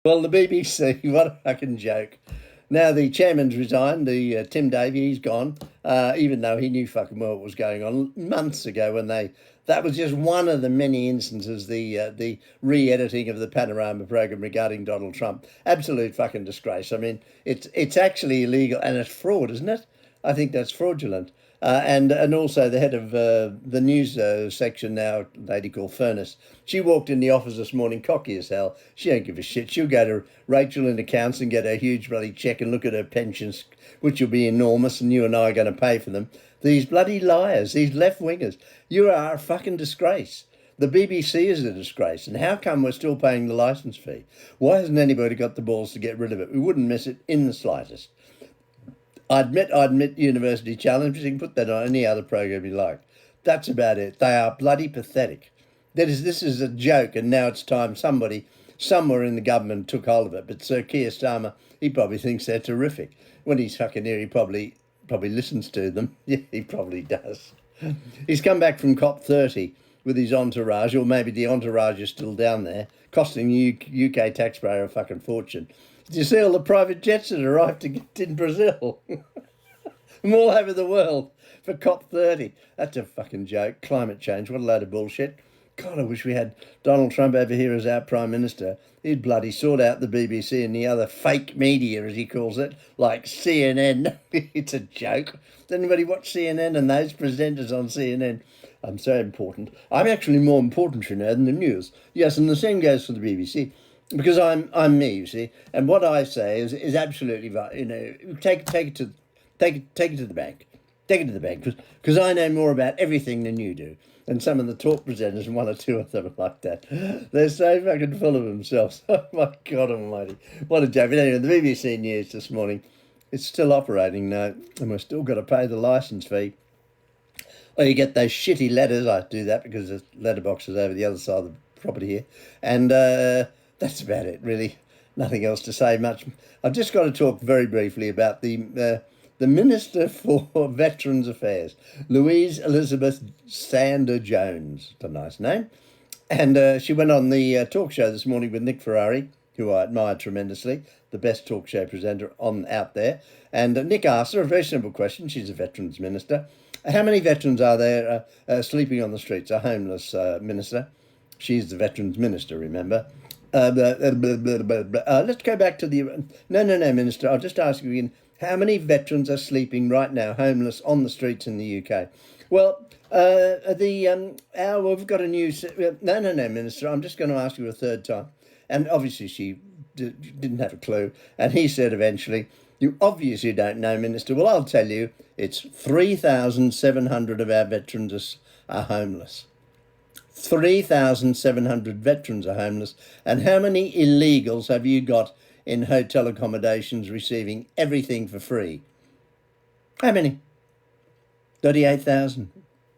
Well, the BBC, what a fucking joke. Now the chairman's resigned, the Tim Davey, he's gone, even though he knew fucking well what was going on months ago when that was just one of the many instances, the re-editing of the Panorama program regarding Donald Trump. Absolute fucking disgrace. I mean, it's actually illegal and it's fraud, isn't it? I think that's fraudulent. And also the head of the news section now, a lady called Furness, she walked in the office this morning cocky as hell. She don't give a shit. She'll go to Rachel in accounts and get a huge bloody check and look at her pensions, which will be enormous, and you and I are going to pay for them. These bloody liars, these left-wingers, you are a fucking disgrace. The BBC is a disgrace, and how come we're still paying the licence fee? Why hasn't anybody got the balls to get rid of it? We wouldn't miss it in the slightest. I admit University Challenge. You can put that on any other program you like. That's about it. They are bloody pathetic. This is a joke, and now it's time somebody somewhere in the government took hold of it. But Sir Keir Starmer, he probably thinks they're terrific. When he's fucking here, he probably listens to them. Yeah, he probably does. He's come back from COP30 with his entourage, or maybe the entourage is still down there, costing the UK taxpayer a fucking fortune. Did you see all the private jets that arrived in Brazil? From all over the world for COP30. That's a fucking joke. Climate change, what a load of bullshit. God, I wish we had Donald Trump over here as our Prime Minister. He'd bloody sort out the BBC and the other fake media, as he calls it, like CNN. It's a joke. Does anybody watch CNN and those presenters on CNN? I'm so important. I'm actually more important, you know, than the news. Yes, and the same goes for the BBC. Because I'm me, you see, and what I say is absolutely right. You know, take it to the bank, take it to the bank, because I know more about everything than you do. And some of the talk presenters, and one or two of them are like that. They're so fucking full of themselves. Oh my God Almighty, what a joke! But anyway, the BBC News this morning, it's still operating now, and we're still got to pay the licence fee. Or you get those shitty letters. I do that because the letterbox is over the other side of the property here, and that's about it, really. Nothing else to say much. I've just got to talk very briefly about the Minister for Veterans Affairs, Louise Elizabeth Sander Jones. It's a nice name. And she went on the talk show this morning with Nick Ferrari, who I admire tremendously, the best talk show presenter out there. And Nick asked her a very simple question. She's a Veterans Minister. How many veterans are there sleeping on the streets? A homeless minister. She's the Veterans Minister, remember? Let's go back to the... No, Minister. I'll just ask you again. How many veterans are sleeping right now, homeless, on the streets in the UK? Well, we've got a new... No, Minister. I'm just going to ask you a third time. And obviously she didn't have a clue. And he said eventually, you obviously don't know, Minister. Well, I'll tell you, it's 3,700 of our veterans are homeless. 3,700 veterans are homeless. And how many illegals have you got in hotel accommodations receiving everything for free? How many? 38,000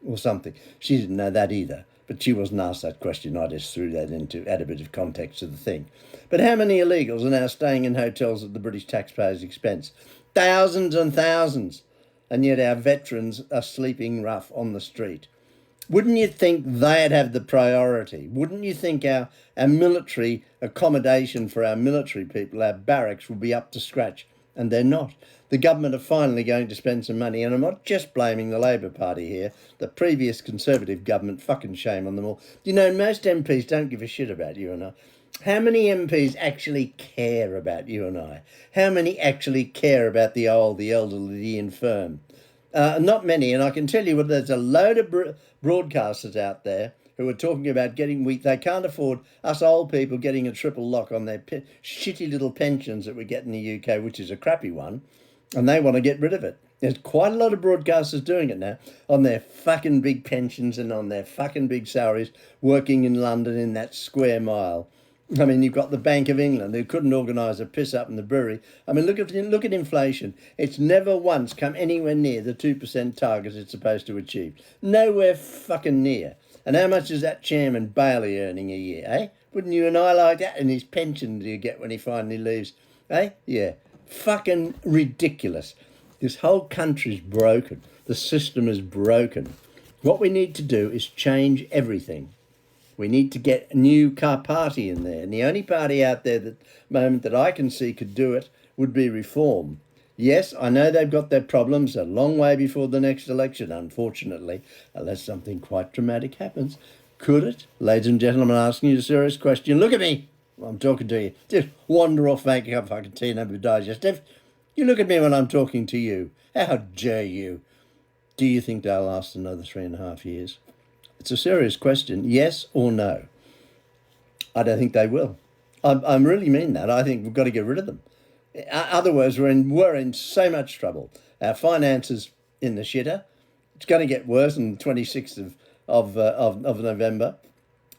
or something. She didn't know that either, but she wasn't asked that question. I just threw that in to add a bit of context to the thing. But how many illegals are now staying in hotels at the British taxpayers' expense? Thousands and thousands. And yet our veterans are sleeping rough on the street. Wouldn't you think they'd have the priority? Wouldn't you think our military accommodation for our military people, our barracks, would be up to scratch? And they're not. The government are finally going to spend some money, and I'm not just blaming the Labor Party here. The previous Conservative government, fucking shame on them all. You know, most MPs don't give a shit about you and I. How many MPs actually care about you and I? How many actually care about the old, the elderly, the infirm? Not many, and I can tell you there's a load of broadcasters out there who are talking about getting weak. They can't afford us old people getting a triple lock on their shitty little pensions that we get in the UK, which is a crappy one, and they want to get rid of it. There's quite a lot of broadcasters doing it now on their fucking big pensions and on their fucking big salaries, working in London in that square mile. I mean, you've got the Bank of England who couldn't organise a piss up in the brewery. I mean, look at inflation. It's never once come anywhere near the 2% target it's supposed to achieve. Nowhere fucking near. And how much is that chairman Bailey earning a year, eh? Wouldn't you and I like that? And his pension do you get when he finally leaves, eh? Yeah. Fucking ridiculous. This whole country's broken. The system is broken. What we need to do is change everything. We need to get a new car party in there. And the only party out there that moment that I can see could do it would be Reform. Yes, I know they've got their problems a long way before the next election, unfortunately, unless something quite dramatic happens. Could it? Ladies and gentlemen, I'm asking you a serious question. Look at me. I'm talking to you. Just wander off making up fucking tea and have a digestive. You look at me when I'm talking to you. How dare you? Do you think they'll last another 3.5 years? It's a serious question. Yes or no? I don't think they will. I really mean that. I think we've got to get rid of them. Otherwise, we're in so much trouble. Our finances in the shitter. It's going to get worse on the 26th of November.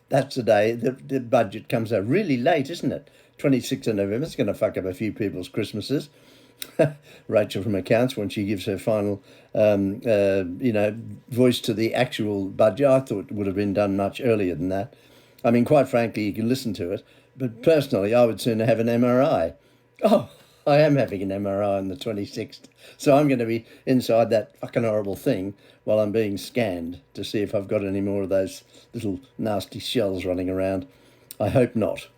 That's the day the budget comes out. Really late, isn't it? 26th of November. It's going to fuck up a few people's Christmases. Rachel from accounts, when she gives her final, voice to the actual budget, I thought it would have been done much earlier than that. I mean, quite frankly, you can listen to it, but personally, I would sooner have an MRI. Oh, I am having an MRI on the 26th, so I'm going to be inside that fucking horrible thing while I'm being scanned to see if I've got any more of those little nasty shells running around. I hope not.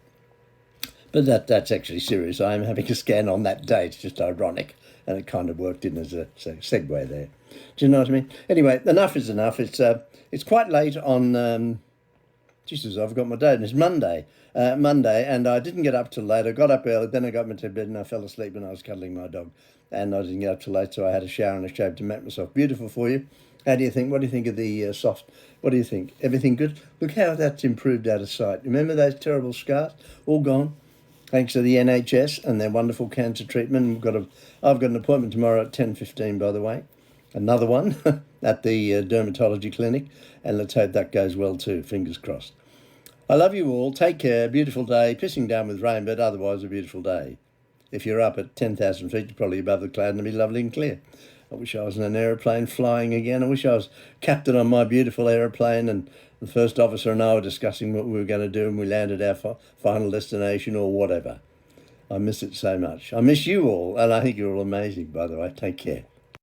But that's actually serious. I am having a scan on that day. It's just ironic, and it kind of worked in as a segue there. Do you know what I mean? Anyway, enough is enough. It's quite late on. Jesus, I've got my date. It's Monday, and I didn't get up till late. I got up early, then I got into bed and I fell asleep when I was cuddling my dog, and I didn't get up till late. So I had a shower and a shave to make myself beautiful for you. How do you think? What do you think of the soft? What do you think? Everything good? Look how that's improved out of sight. Remember those terrible scars? All gone. Thanks to the NHS and their wonderful cancer treatment. I've got an appointment tomorrow at 10:15, by the way. Another one at the dermatology clinic, and let's hope that goes well too. Fingers crossed. I love you all. Take care. Beautiful day. Pissing down with rain, but otherwise a beautiful day. If you're up at 10,000 feet, you're probably above the cloud and it'll be lovely and clear. I wish I was in an aeroplane flying again. I wish I was captain on my beautiful aeroplane and the first officer and I were discussing what we were going to do and we landed our final destination or whatever. I miss it so much. I miss you all, and I think you're all amazing, by the way. Take care.